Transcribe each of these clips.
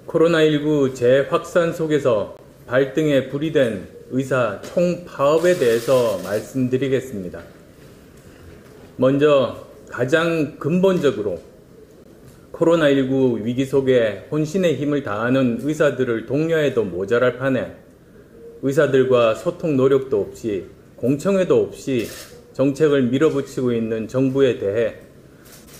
코로나19 재확산 속에서 발등에 불이 된 의사 총파업에 대해서 말씀드리겠습니다. 먼저 가장 근본적으로 코로나19 위기 속에 혼신의 힘을 다하는 의사들을 독려해도 모자랄 판에 의사들과 소통 노력도 없이 공청회도 없이 정책을 밀어붙이고 있는 정부에 대해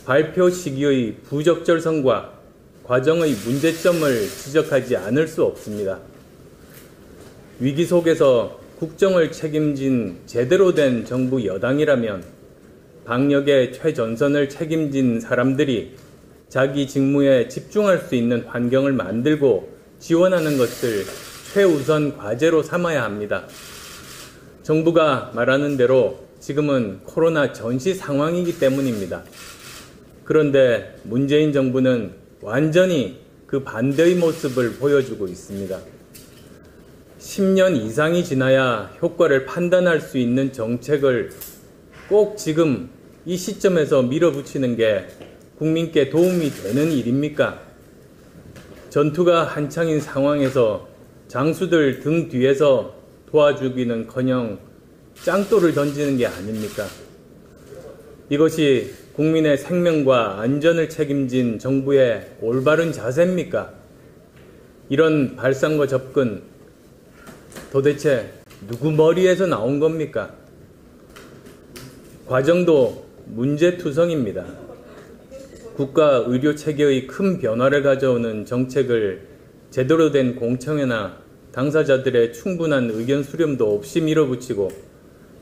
발표 시기의 부적절성과 과정의 문제점을 지적하지 않을 수 없습니다. 위기 속에서 국정을 책임진 제대로 된 정부 여당이라면 방역의 최전선을 책임진 사람들이 자기 직무에 집중할 수 있는 환경을 만들고 지원하는 것을 최우선 과제로 삼아야 합니다. 정부가 말하는 대로 지금은 코로나 전시 상황이기 때문입니다. 그런데 문재인 정부는 완전히 그 반대의 모습을 보여주고 있습니다. 10년 이상이 지나야 효과를 판단할 수 있는 정책을 꼭 지금 이 시점에서 밀어붙이는 게 국민께 도움이 되는 일입니까? 전투가 한창인 상황에서 장수들 등 뒤에서 도와주기는커녕 짱돌을 던지는 게 아닙니까? 이것이 국민의 생명과 안전을 책임진 정부의 올바른 자세입니까? 이런 발상과 접근 도대체 누구 머리에서 나온 겁니까? 과정도 문제투성입니다. 국가 의료 체계의 큰 변화를 가져오는 정책을 제대로 된 공청회나 당사자들의 충분한 의견 수렴도 없이 밀어붙이고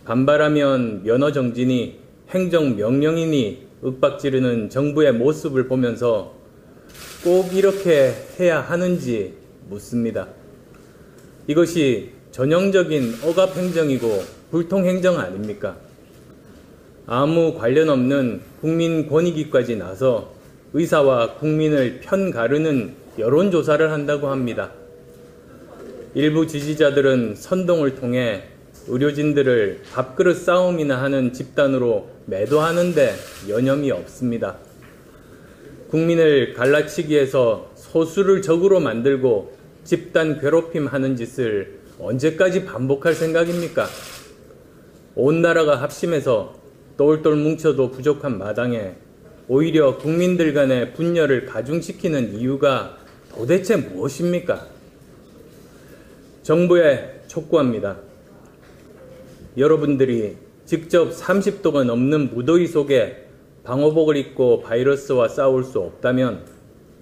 반발하면 면허 정지니 행정명령이니 윽박지르는 정부의 모습을 보면서 꼭 이렇게 해야 하는지 묻습니다. 이것이 전형적인 억압행정이고 불통행정 아닙니까? 아무 관련 없는 국민권익위까지 나서 의사와 국민을 편가르는 여론조사를 한다고 합니다. 일부 지지자들은 선동을 통해 의료진들을 밥그릇 싸움이나 하는 집단으로 매도하는데 여념이 없습니다. 국민을 갈라치기 위해서 소수를 적으로 만들고 집단 괴롭힘하는 짓을 언제까지 반복할 생각입니까? 온 나라가 합심해서 똘똘 뭉쳐도 부족한 마당에 오히려 국민들 간의 분열을 가중시키는 이유가 도대체 무엇입니까? 정부에 촉구합니다. 여러분들이 직접 30도가 넘는 무더위 속에 방호복을 입고 바이러스와 싸울 수 없다면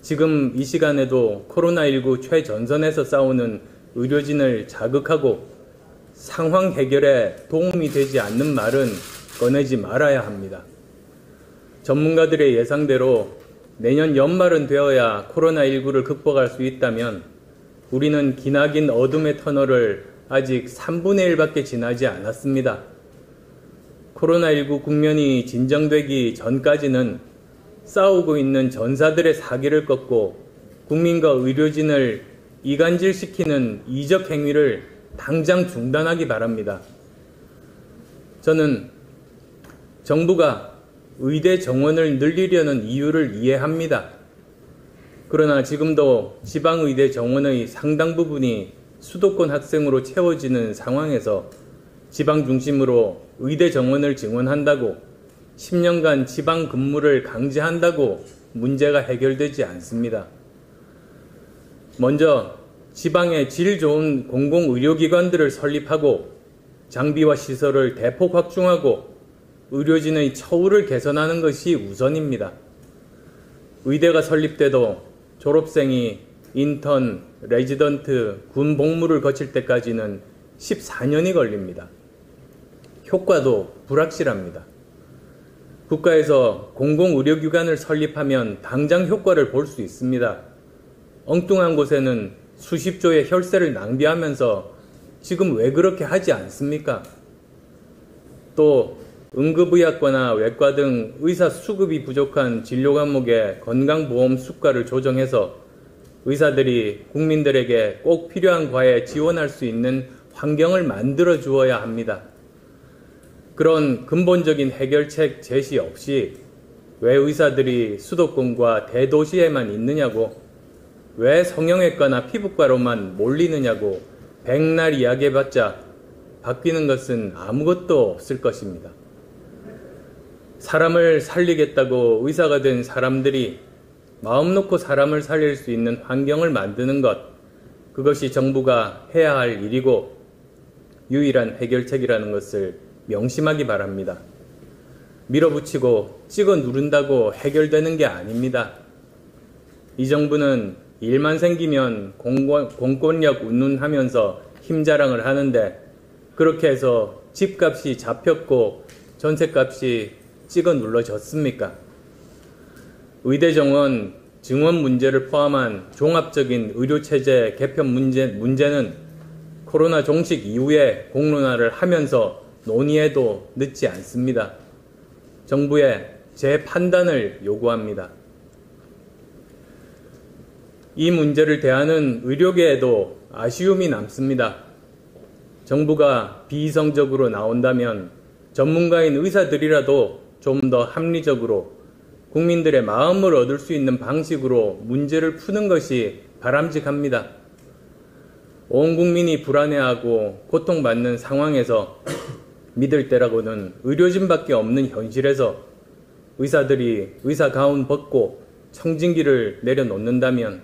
지금 이 시간에도 코로나19 최전선에서 싸우는 의료진을 자극하고 상황 해결에 도움이 되지 않는 말은 꺼내지 말아야 합니다. 전문가들의 예상대로 내년 연말은 되어야 코로나19를 극복할 수 있다면 우리는 기나긴 어둠의 터널을 아직 3분의 1밖에 지나지 않았습니다. 코로나19 국면이 진정되기 전까지는 싸우고 있는 전사들의 사기를 꺾고 국민과 의료진을 이간질시키는 이적 행위를 당장 중단하기 바랍니다. 저는 정부가 의대 정원을 늘리려는 이유를 이해합니다. 그러나 지금도 지방의대 정원의 상당 부분이 수도권 학생으로 채워지는 상황에서 지방 중심으로 의대 정원을 증원한다고 10년간 지방 근무를 강제한다고 문제가 해결되지 않습니다. 먼저 지방에 질 좋은 공공의료기관들을 설립하고 장비와 시설을 대폭 확충하고 의료진의 처우를 개선하는 것이 우선입니다. 의대가 설립돼도 졸업생이 인턴, 레지던트, 군 복무를 거칠 때까지는 14년이 걸립니다. 효과도 불확실합니다. 국가에서 공공의료기관을 설립하면 당장 효과를 볼 수 있습니다. 엉뚱한 곳에는 수십조의 혈세를 낭비하면서 지금 왜 그렇게 하지 않습니까? 또 응급의학과나 외과 등 의사 수급이 부족한 진료 과목의 건강보험 수가를 조정해서 의사들이 국민들에게 꼭 필요한 과에 지원할 수 있는 환경을 만들어 주어야 합니다. 그런 근본적인 해결책 제시 없이 왜 의사들이 수도권과 대도시에만 있느냐고 왜 성형외과나 피부과로만 몰리느냐고 백날 이야기해봤자 바뀌는 것은 아무것도 없을 것입니다. 사람을 살리겠다고 의사가 된 사람들이 마음 놓고 사람을 살릴 수 있는 환경을 만드는 것, 그것이 정부가 해야 할 일이고 유일한 해결책이라는 것을 명심하기 바랍니다. 밀어붙이고 찍어 누른다고 해결되는 게 아닙니다. 이 정부는 일만 생기면 공권력 운운하면서 힘자랑을 하는데 그렇게 해서 집값이 잡혔고 전셋값이 찍어 눌러졌습니까? 의대 정원, 증원 문제를 포함한 종합적인 의료체제 개편 문제는 코로나 종식 이후에 공론화를 하면서 논의해도 늦지 않습니다. 정부의 재판단을 요구합니다. 이 문제를 대하는 의료계에도 아쉬움이 남습니다. 정부가 비이성적으로 나온다면 전문가인 의사들이라도 좀 더 합리적으로 국민들의 마음을 얻을 수 있는 방식으로 문제를 푸는 것이 바람직합니다. 온 국민이 불안해하고 고통받는 상황에서 믿을 때라고는 의료진밖에 없는 현실에서 의사들이 의사 가운 벗고 청진기를 내려놓는다면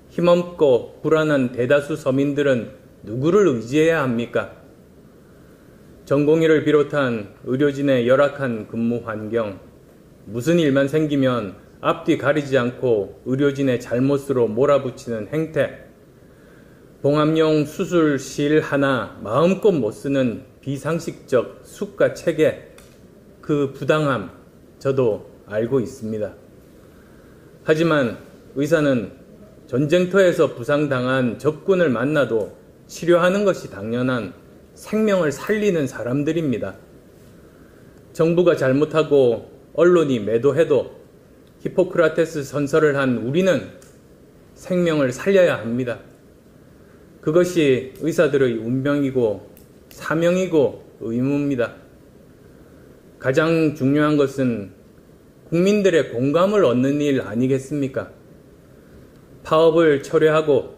힘없고 불안한 대다수 서민들은 누구를 의지해야 합니까? 전공의를 비롯한 의료진의 열악한 근무 환경, 무슨 일만 생기면 앞뒤 가리지 않고 의료진의 잘못으로 몰아붙이는 행태, 봉합용 수술실 하나 마음껏 못 쓰는 비상식적 수가 체계, 그 부당함 저도 알고 있습니다. 하지만 의사는 전쟁터에서 부상당한 적군을 만나도 치료하는 것이 당연한 생명을 살리는 사람들입니다. 정부가 잘못하고 언론이 매도해도 히포크라테스 선서를 한 우리는 생명을 살려야 합니다. 그것이 의사들의 운명이고 사명이고 의무입니다. 가장 중요한 것은 국민들의 공감을 얻는 일 아니겠습니까? 파업을 철회하고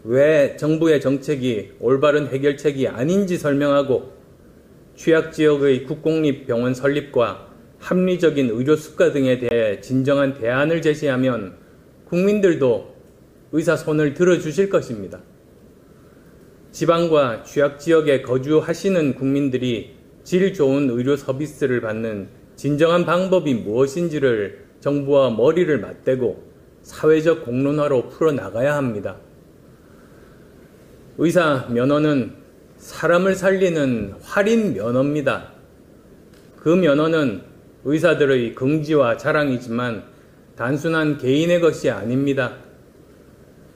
왜 정부의 정책이 올바른 해결책이 아닌지 설명하고 취약지역의 국공립병원 설립과 합리적인 의료 수가 등에 대해 진정한 대안을 제시하면 국민들도 의사 손을 들어주실 것입니다. 지방과 취약지역에 거주하시는 국민들이 질 좋은 의료 서비스를 받는 진정한 방법이 무엇인지를 정부와 머리를 맞대고 사회적 공론화로 풀어나가야 합니다. 의사 면허는 사람을 살리는 활인 면허입니다. 그 면허는 의사들의 긍지와 자랑이지만 단순한 개인의 것이 아닙니다.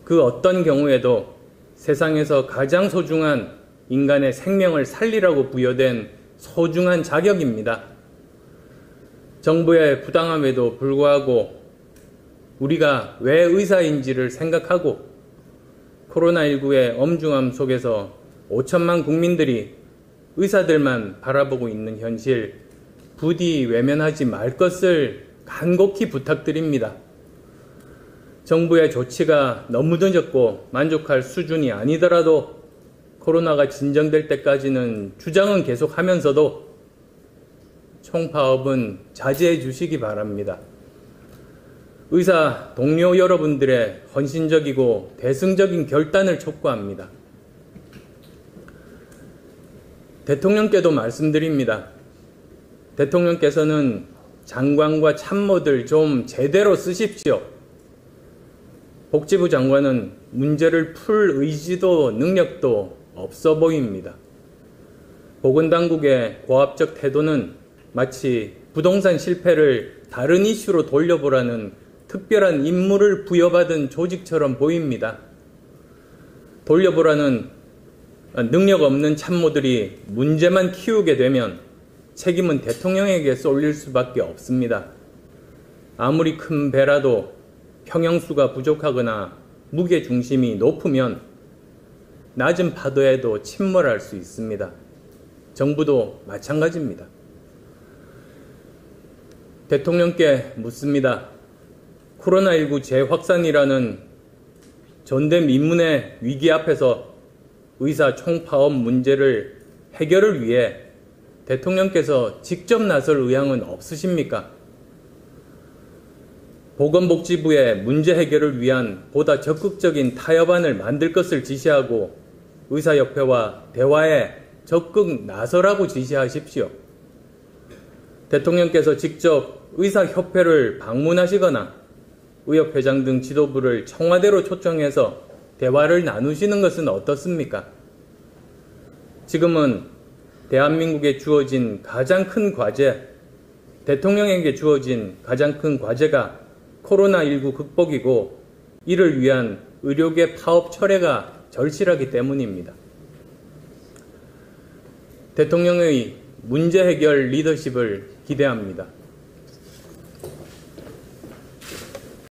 그 어떤 경우에도 세상에서 가장 소중한 인간의 생명을 살리라고 부여된 소중한 자격입니다. 정부의 부당함에도 불구하고 우리가 왜 의사인지를 생각하고 코로나19의 엄중함 속에서 5천만 국민들이 의사들만 바라보고 있는 현실, 부디 외면하지 말 것을 간곡히 부탁드립니다. 정부의 조치가 너무 늦었고 만족할 수준이 아니더라도 코로나가 진정될 때까지는 주장은 계속하면서도 총파업은 자제해 주시기 바랍니다. 의사 동료 여러분들의 헌신적이고 대승적인 결단을 촉구합니다. 대통령께도 말씀드립니다. 대통령께서는 장관과 참모들 좀 제대로 쓰십시오. 복지부 장관은 문제를 풀 의지도 능력도 없어 보입니다. 보건당국의 고압적 태도는 마치 부동산 실패를 다른 이슈로 돌려보라는 특별한 임무를 부여받은 조직처럼 보입니다. 돌려보라는 능력 없는 참모들이 문제만 키우게 되면 책임은 대통령에게 쏠릴 수밖에 없습니다. 아무리 큰 배라도 평형수가 부족하거나 무게중심이 높으면 낮은 파도에도 침몰할 수 있습니다. 정부도 마찬가지입니다. 대통령께 묻습니다. 코로나19 재확산이라는 전대미문의 위기 앞에서 의사 총파업 문제를 해결을 위해 대통령께서 직접 나설 의향은 없으십니까? 보건복지부에 문제 해결을 위한 보다 적극적인 타협안을 만들 것을 지시하고 의사협회와 대화에 적극 나서라고 지시하십시오. 대통령께서 직접 의사협회를 방문하시거나 의협회장 등 지도부를 청와대로 초청해서 대화를 나누시는 것은 어떻습니까? 지금은 대한민국에 주어진 가장 큰 과제, 대통령에게 주어진 가장 큰 과제가 코로나19 극복이고 이를 위한 의료계 파업 철회가 절실하기 때문입니다. 대통령의 문제 해결 리더십을 기대합니다.